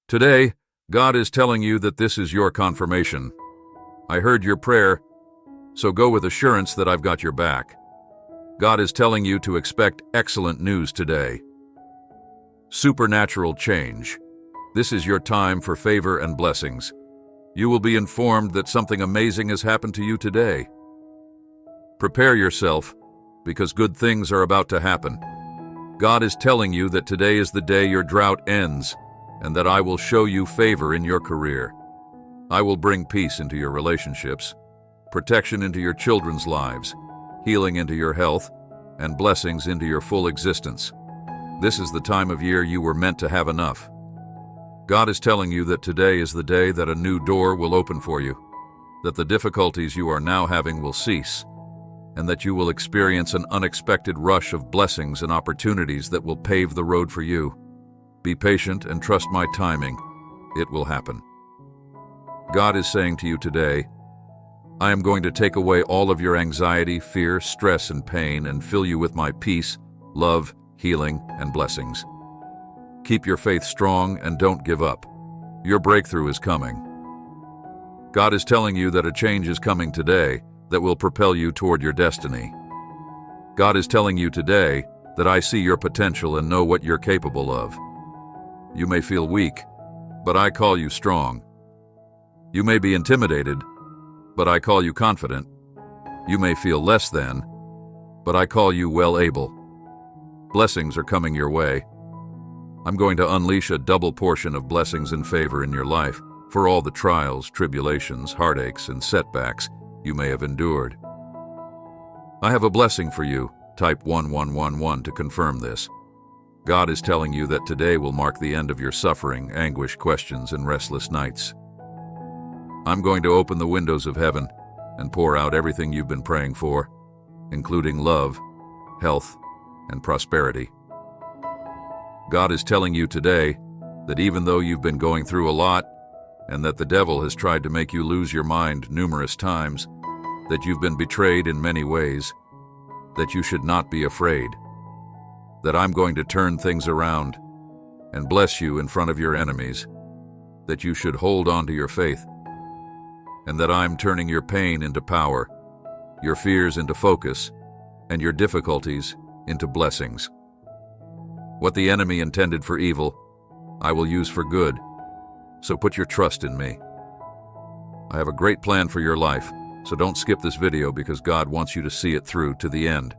Today, God is telling you that this is your confirmation. I heard your prayer, so go with assurance that I've got your back. God is telling you to expect excellent news today. Supernatural change. This is your time for favor and blessings. You will be informed that something amazing has happened to you today. Prepare yourself, because good things are about to happen. God is telling you that today is the day your drought ends, and that I will show you favor in your career. I will bring peace into your relationships, protection into your children's lives, healing into your health, and blessings into your full existence. This is the time of year you were meant to have enough. God is telling you that today is the day that a new door will open for you, that the difficulties you are now having will cease, and that you will experience an unexpected rush of blessings and opportunities that will pave the road for you. Be patient and trust my timing. It will happen. God is saying to you today, I am going to take away all of your anxiety, fear, stress, and pain and fill you with my peace, love, healing, and blessings. Keep your faith strong and don't give up. Your breakthrough is coming. God is telling you that a change is coming today that will propel you toward your destiny. God is telling you today that I see your potential and know what you're capable of. You may feel weak, but I call you strong. You may be intimidated, but I call you confident. You may feel less than, but I call you well able. Blessings are coming your way. I'm going to unleash a double portion of blessings and favor in your life for all the trials, tribulations, heartaches, and setbacks you may have endured. I have a blessing for you. Type 1111 to confirm this. God is telling you that today will mark the end of your suffering, anguish, questions, and restless nights. I'm going to open the windows of heaven and pour out everything you've been praying for, including love, health, and prosperity. God is telling you today that even though you've been going through a lot, and that the devil has tried to make you lose your mind numerous times, that you've been betrayed in many ways, that you should not be afraid, that I'm going to turn things around and bless you in front of your enemies, that you should hold on to your faith, and that I'm turning your pain into power, your fears into focus, and your difficulties into blessings. What the enemy intended for evil, I will use for good, so put your trust in me. I have a great plan for your life, so don't skip this video because God wants you to see it through to the end.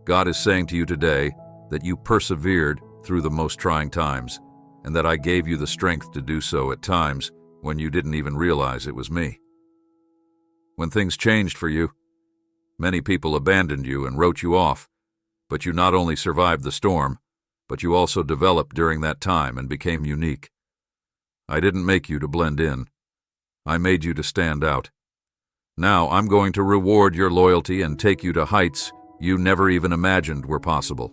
God is saying to you today that you persevered through the most trying times, and that I gave you the strength to do so at times when you didn't even realize it was me. When things changed for you, many people abandoned you and wrote you off, but you not only survived the storm, but you also developed during that time and became unique. I didn't make you to blend in. I made you to stand out. Now I'm going to reward your loyalty and take you to heights you never even imagined were possible.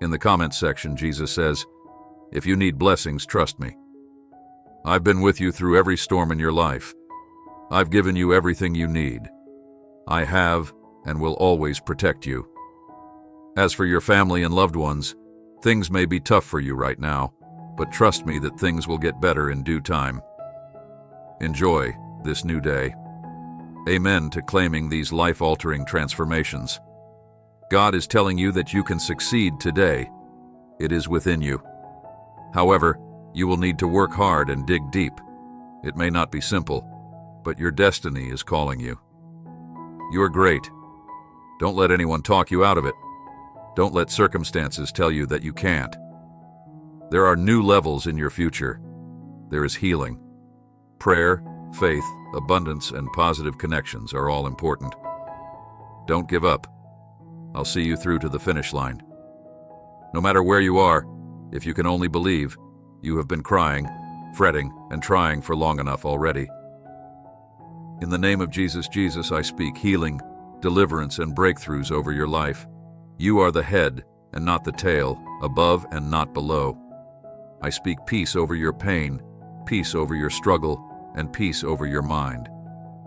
In the comments section, Jesus says, if you need blessings, trust me. I've been with you through every storm in your life. I've given you everything you need. I have and will always protect you. As for your family and loved ones, things may be tough for you right now, but trust me that things will get better in due time. Enjoy this new day. Amen to claiming these life-altering transformations. God is telling you that you can succeed today. It is within you. However, you will need to work hard and dig deep. It may not be simple, but your destiny is calling you. You are great. Don't let anyone talk you out of it. Don't let circumstances tell you that you can't. There are new levels in your future. There is healing. Prayer, faith, abundance, and positive connections are all important. Don't give up. I'll see you through to the finish line. No matter where you are, if you can only believe, you have been crying, fretting, and trying for long enough already. In the name of Jesus, I speak healing, deliverance, and breakthroughs over your life. You are the head and not the tail, above and not below. I speak peace over your pain, peace over your struggle, and peace over your mind.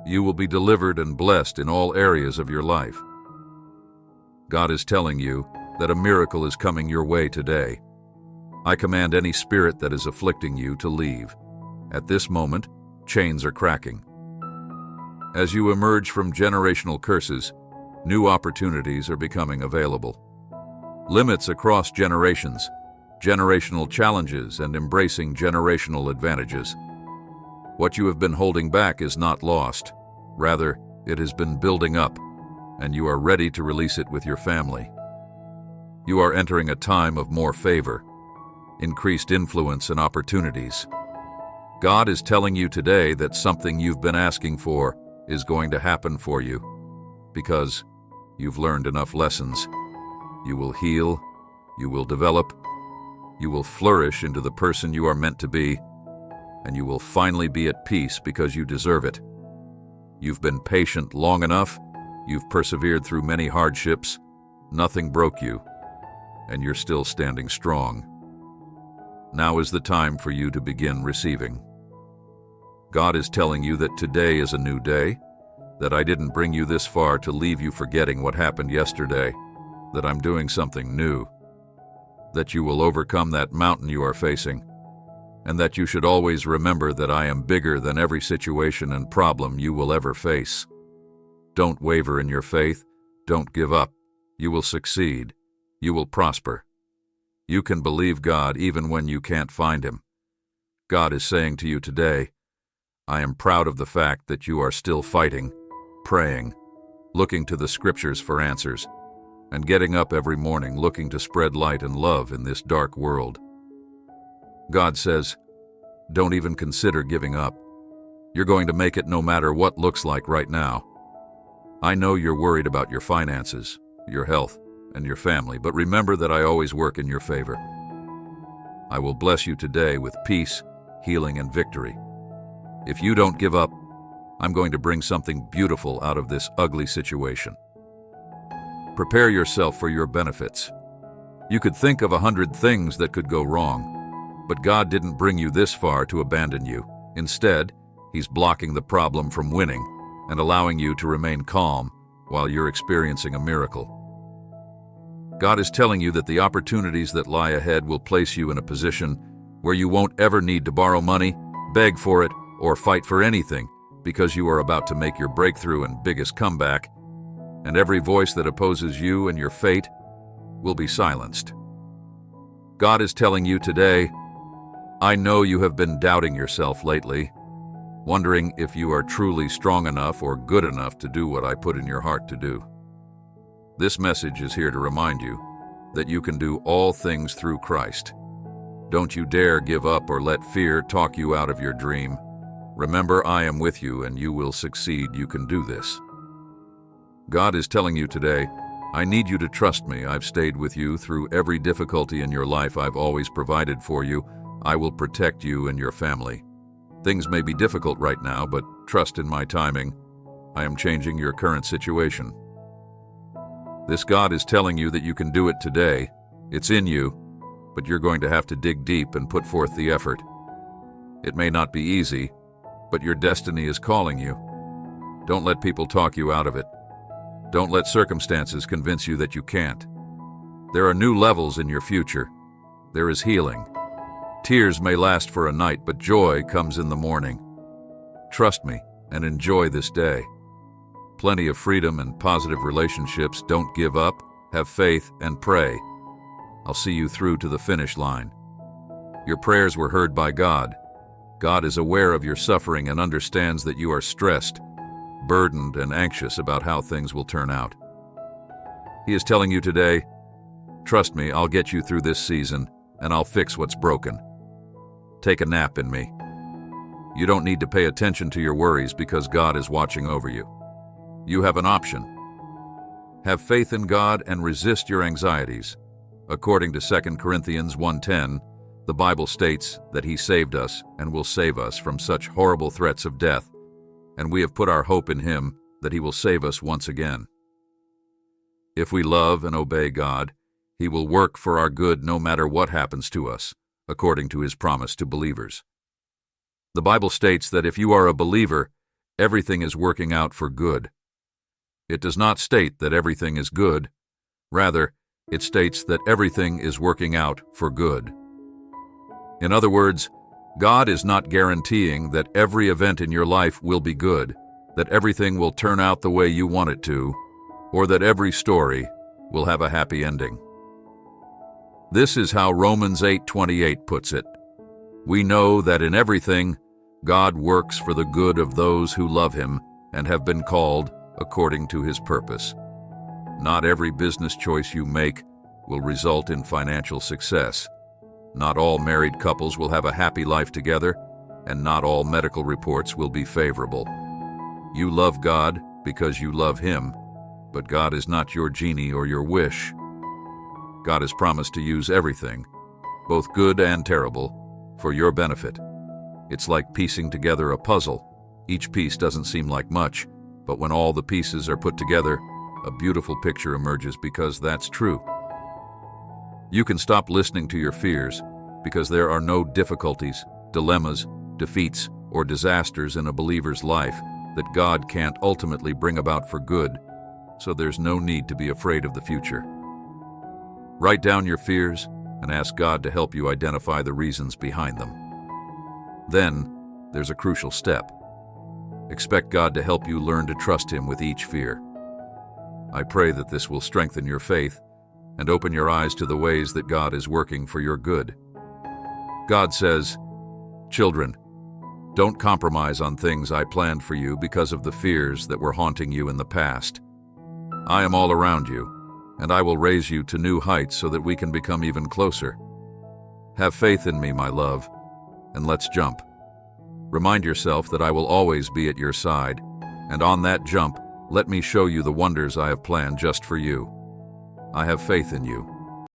You will be delivered and blessed in all areas of your life. God is telling you that a miracle is coming your way today. I command any spirit that is afflicting you to leave. At this moment, chains are cracking. As you emerge from generational curses, new opportunities are becoming available. Limits across generations, generational challenges, and embracing generational advantages. What you have been holding back is not lost. Rather, it has been building up, and you are ready to release it with your family. You are entering a time of more favor, increased influence, and opportunities. God is telling you today that something you've been asking for is going to happen for you, because you've learned enough lessons. You will heal, you will develop, you will flourish into the person you are meant to be, and you will finally be at peace because you deserve it. You've been patient long enough, you've persevered through many hardships, nothing broke you, and you're still standing strong. Now is the time for you to begin receiving. God is telling you that today is a new day, that I didn't bring you this far to leave you forgetting what happened yesterday, that I'm doing something new, that you will overcome that mountain you are facing, and that you should always remember that I am bigger than every situation and problem you will ever face. Don't waver in your faith. Don't give up. You will succeed. You will prosper. You can believe God even when you can't find Him. God is saying to you today, I am proud of the fact that you are still fighting, praying, looking to the Scriptures for answers, and getting up every morning looking to spread light and love in this dark world. God says, don't even consider giving up. You're going to make it no matter what looks like right now. I know you're worried about your finances, your health, and your family, but remember that I always work in your favor. I will bless you today with peace, healing, and victory. If you don't give up, I'm going to bring something beautiful out of this ugly situation. Prepare yourself for your benefits. You could think of 100 things that could go wrong, but God didn't bring you this far to abandon you. Instead, He's blocking the problem from winning and allowing you to remain calm while you're experiencing a miracle. God is telling you that the opportunities that lie ahead will place you in a position where you won't ever need to borrow money, beg for it, or fight for anything, because you are about to make your breakthrough and biggest comeback, and every voice that opposes you and your fate will be silenced. God is telling you today, I know you have been doubting yourself lately, wondering if you are truly strong enough or good enough to do what I put in your heart to do. This message is here to remind you that you can do all things through Christ. Don't you dare give up or let fear talk you out of your dream. Remember, I am with you and you will succeed. You can do this. God is telling you today, I need you to trust me. I've stayed with you through every difficulty in your life. I've always provided for you. I will protect you and your family. Things may be difficult right now, but trust in my timing. I am changing your current situation. This God is telling you that you can do it today. It's in you, but you're going to have to dig deep and put forth the effort. It may not be easy, but your destiny is calling you. Don't let people talk you out of it. Don't let circumstances convince you that you can't. There are new levels in your future. There is healing. Tears may last for a night, but joy comes in the morning. Trust me and enjoy this day. Plenty of freedom and positive relationships. Don't give up. Have faith and pray. I'll see you through to the finish line. Your prayers were heard by God. God is aware of your suffering and understands that you are stressed, burdened, and anxious about how things will turn out. He is telling you today, trust me, I'll get you through this season, and I'll fix what's broken. Take a nap in me. You don't need to pay attention to your worries because God is watching over you. You have an option. Have faith in God and resist your anxieties. According to 2 Corinthians 1:10, the Bible states that He saved us and will save us from such horrible threats of death, and we have put our hope in Him that He will save us once again. If we love and obey God, He will work for our good no matter what happens to us, according to His promise to believers. The Bible states that if you are a believer, everything is working out for good. It does not state that everything is good. Rather, it states that everything is working out for good. In other words, God is not guaranteeing that every event in your life will be good, that everything will turn out the way you want it to, or that every story will have a happy ending. This is how Romans 8:28 puts it. We know that in everything, God works for the good of those who love Him and have been called according to His purpose. Not every business choice you make will result in financial success. Not all married couples will have a happy life together, and not all medical reports will be favorable. You love God because you love Him, but God is not your genie or your wish. God has promised to use everything, both good and terrible, for your benefit. It's like piecing together a puzzle. Each piece doesn't seem like much, but when all the pieces are put together, a beautiful picture emerges because that's true. You can stop listening to your fears because there are no difficulties, dilemmas, defeats, or disasters in a believer's life that God can't ultimately bring about for good, so there's no need to be afraid of the future. Write down your fears and ask God to help you identify the reasons behind them. Then, there's a crucial step. Expect God to help you learn to trust Him with each fear. I pray that this will strengthen your faith and open your eyes to the ways that God is working for your good. God says, "Children, don't compromise on things I planned for you because of the fears that were haunting you in the past. I am all around you, and I will raise you to new heights so that we can become even closer. Have faith in me, my love, and let's jump. Remind yourself that I will always be at your side, and on that jump, let me show you the wonders I have planned just for you. I have faith in you.